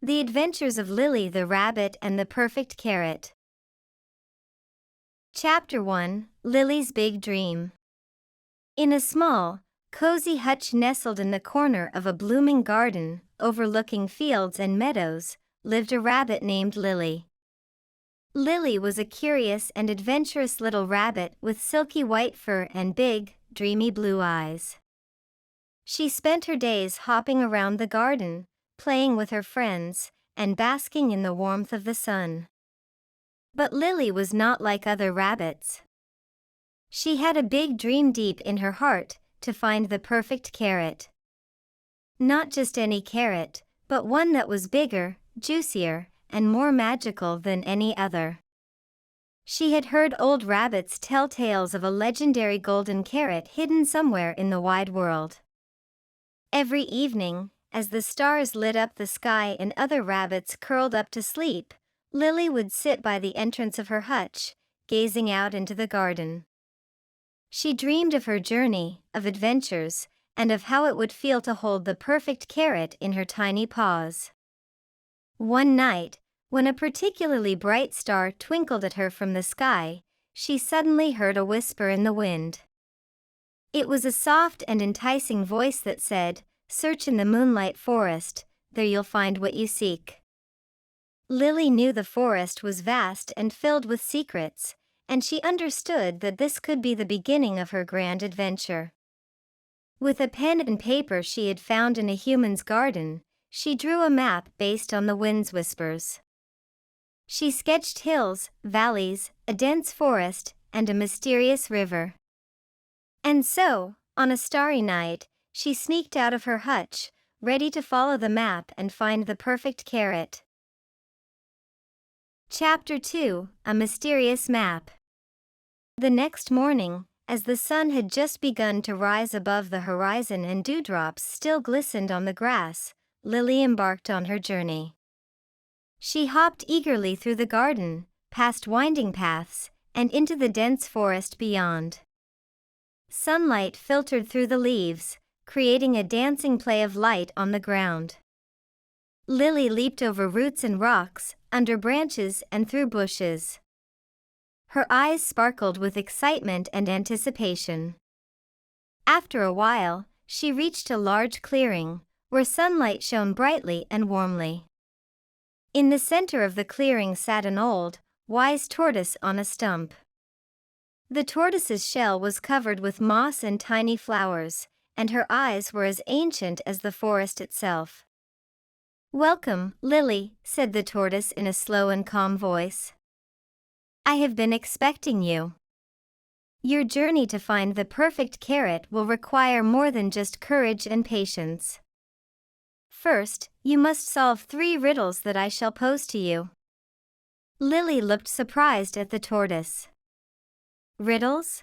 The Adventures of Lilly the Rabbit and the Perfect Carrot. Chapter 1: Lilly's Big Dream. In a small, cozy hutch nestled in the corner of a blooming garden, overlooking fields and meadows, lived a rabbit named Lilly. Lilly was a curious and adventurous little rabbit with silky white fur and big, dreamy blue eyes. She spent her days hopping around the garden, playing with her friends, and basking in the warmth of the sun. But Lilly was not like other rabbits. She had a big dream deep in her heart, to find the perfect carrot. Not just any carrot, but one that was bigger, juicier, and more magical than any other. She had heard old rabbits tell tales of a legendary golden carrot hidden somewhere in the wide world. Every evening, as the stars lit up the sky and other rabbits curled up to sleep, Lilly would sit by the entrance of her hutch, gazing out into the garden. She dreamed of her journey, of adventures, and of how it would feel to hold the perfect carrot in her tiny paws. One night, when a particularly bright star twinkled at her from the sky, she suddenly heard a whisper in the wind. It was a soft and enticing voice that said, "Search in the moonlight forest, there you'll find what you seek." Lilly knew the forest was vast and filled with secrets, and she understood that this could be the beginning of her grand adventure. With a pen and paper she had found in a human's garden, she drew a map based on the wind's whispers. She sketched hills, valleys, a dense forest, and a mysterious river. And so, on a starry night, she sneaked out of her hutch, ready to follow the map and find the perfect carrot. Chapter 2: A Mysterious Map. The next morning, as the sun had just begun to rise above the horizon and dewdrops still glistened on the grass, Lilly embarked on her journey. She hopped eagerly through the garden, past winding paths, and into the dense forest beyond. Sunlight filtered through the leaves, creating a dancing play of light on the ground. Lilly leaped over roots and rocks, under branches and through bushes. Her eyes sparkled with excitement and anticipation. After a while, she reached a large clearing, where sunlight shone brightly and warmly. In the center of the clearing sat an old, wise tortoise on a stump. The tortoise's shell was covered with moss and tiny flowers, and her eyes were as ancient as the forest itself. "Welcome, Lilly," said the tortoise in a slow and calm voice. "I have been expecting you. Your journey to find the perfect carrot will require more than just courage and patience. First, you must solve 3 riddles that I shall pose to you." Lilly looked surprised at the tortoise. Riddles?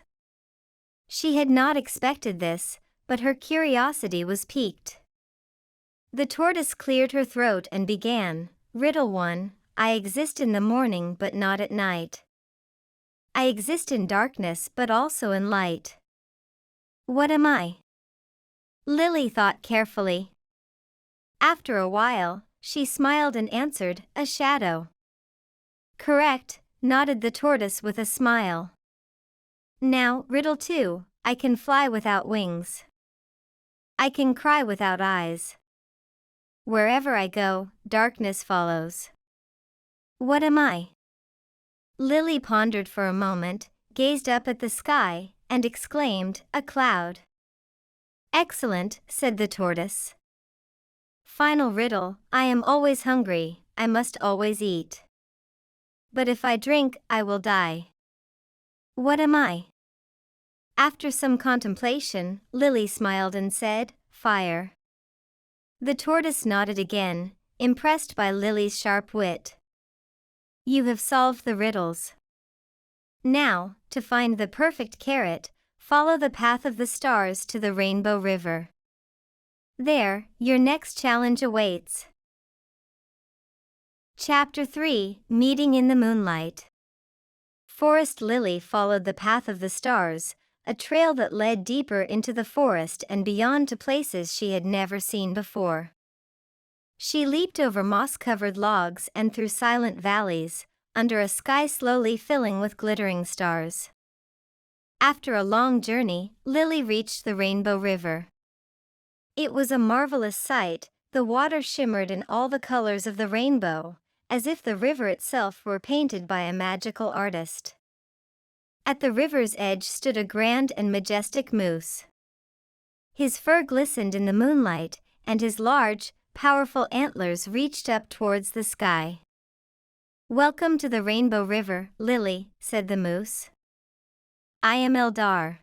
She had not expected this, but her curiosity was piqued. The tortoise cleared her throat and began, "Riddle 1, I exist in the morning but not at night. I exist in darkness but also in light. What am I?" Lilly thought carefully. After a while, she smiled and answered, "A shadow." "Correct," nodded the tortoise with a smile. "Now, riddle 2, I can fly without wings. I can cry without eyes. Wherever I go, darkness follows. What am I?" Lilly pondered for a moment, gazed up at the sky, and exclaimed, "A cloud." "Excellent," said the tortoise. "Final riddle, I am always hungry, I must always eat. But if I drink, I will die. What am I?" After some contemplation, Lilly smiled and said, "Fire." The tortoise nodded again, impressed by Lilly's sharp wit. "You have solved the riddles. Now, to find the perfect carrot, follow the path of the stars to the Rainbow River. There, your next challenge awaits." Chapter 3: Meeting in the Moonlight. Forest Lilly followed the path of the stars, a trail that led deeper into the forest and beyond to places she had never seen before. She leaped over moss-covered logs and through silent valleys, under a sky slowly filling with glittering stars. After a long journey, Lilly reached the Rainbow River. It was a marvelous sight. The water shimmered in all the colors of the rainbow, as if the river itself were painted by a magical artist. At the river's edge stood a grand and majestic moose. His fur glistened in the moonlight, and his large, powerful antlers reached up towards the sky. "Welcome to the Rainbow River, Lilly," said the moose. "I am Eldar.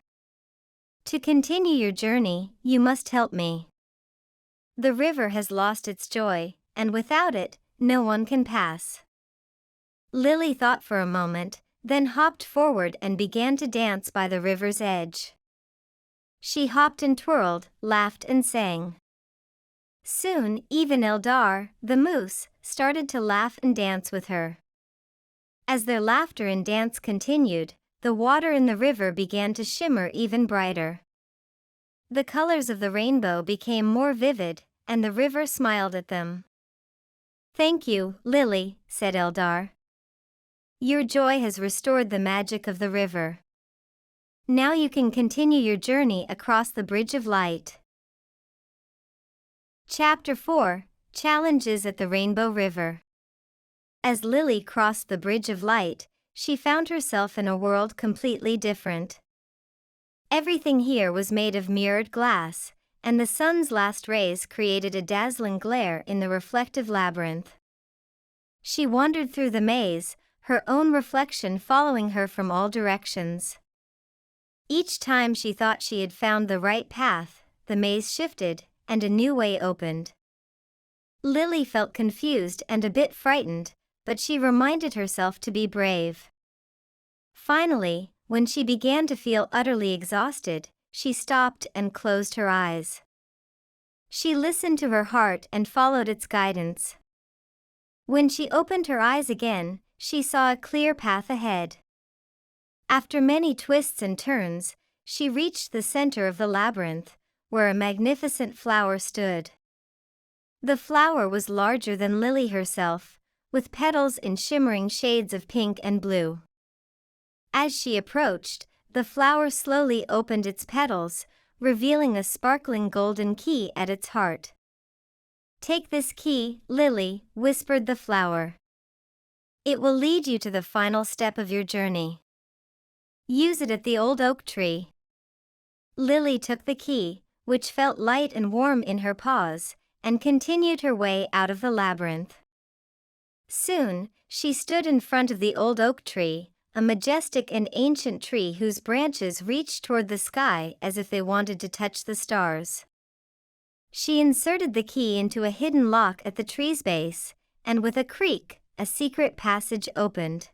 To continue your journey, you must help me. The river has lost its joy, and without it, no one can pass." Lilly thought for a moment, then hopped forward and began to dance by the river's edge. She hopped and twirled, laughed and sang. Soon, even Eldar, the moose, started to laugh and dance with her. As their laughter and dance continued, the water in the river began to shimmer even brighter. The colors of the rainbow became more vivid, and the river smiled at them. "Thank you, Lilly," said Eldar. "Your joy has restored the magic of the river. Now you can continue your journey across the Bridge of Light." Chapter 4: Challenges at the Rainbow River. As Lilly crossed the Bridge of Light, she found herself in a world completely different. Everything here was made of mirrored glass, and the sun's last rays created a dazzling glare in the reflective labyrinth. She wandered through the maze, her own reflection following her from all directions. Each time she thought she had found the right path, the maze shifted, and a new way opened. Lilly felt confused and a bit frightened, but she reminded herself to be brave. Finally, when she began to feel utterly exhausted, she stopped and closed her eyes. She listened to her heart and followed its guidance. When she opened her eyes again, she saw a clear path ahead. After many twists and turns, she reached the center of the labyrinth, where a magnificent flower stood. The flower was larger than Lilly herself, with petals in shimmering shades of pink and blue. As she approached, the flower slowly opened its petals, revealing a sparkling golden key at its heart. "Take this key, Lilly," whispered the flower. "It will lead you to the final step of your journey. Use it at the old oak tree." Lilly took the key, which felt light and warm in her paws, and continued her way out of the labyrinth. Soon, she stood in front of the old oak tree, a majestic and ancient tree whose branches reached toward the sky as if they wanted to touch the stars. She inserted the key into a hidden lock at the tree's base, and with a creak, a secret passage opened.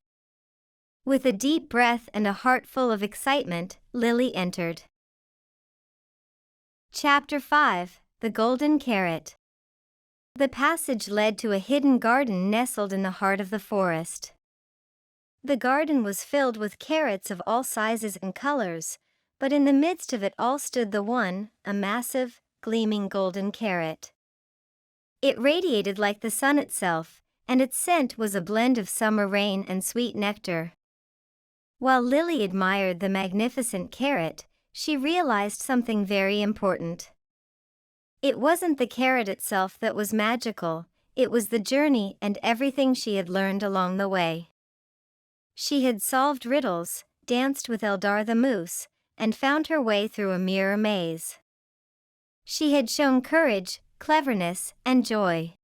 With a deep breath and a heart full of excitement, Lilly entered. Chapter 5: The Golden Carrot. The passage led to a hidden garden nestled in the heart of the forest. The garden was filled with carrots of all sizes and colors, but in the midst of it all stood the one, a massive, gleaming golden carrot. It radiated like the sun itself, and its scent was a blend of summer rain and sweet nectar. While Lilly admired the magnificent carrot, she realized something very important. It wasn't the carrot itself that was magical, it was the journey and everything she had learned along the way. She had solved riddles, danced with Eldar the moose, and found her way through a mirror maze. She had shown courage, cleverness, and joy.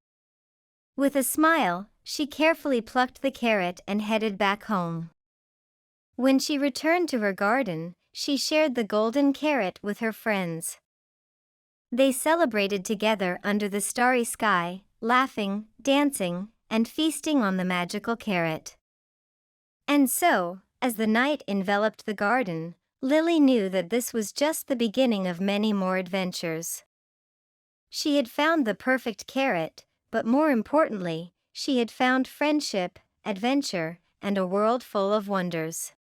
With a smile, she carefully plucked the carrot and headed back home. When she returned to her garden, she shared the golden carrot with her friends. They celebrated together under the starry sky, laughing, dancing, and feasting on the magical carrot. And so, as the night enveloped the garden, Lilly knew that this was just the beginning of many more adventures. She had found the perfect carrot, but more importantly, she had found friendship, adventure, and a world full of wonders.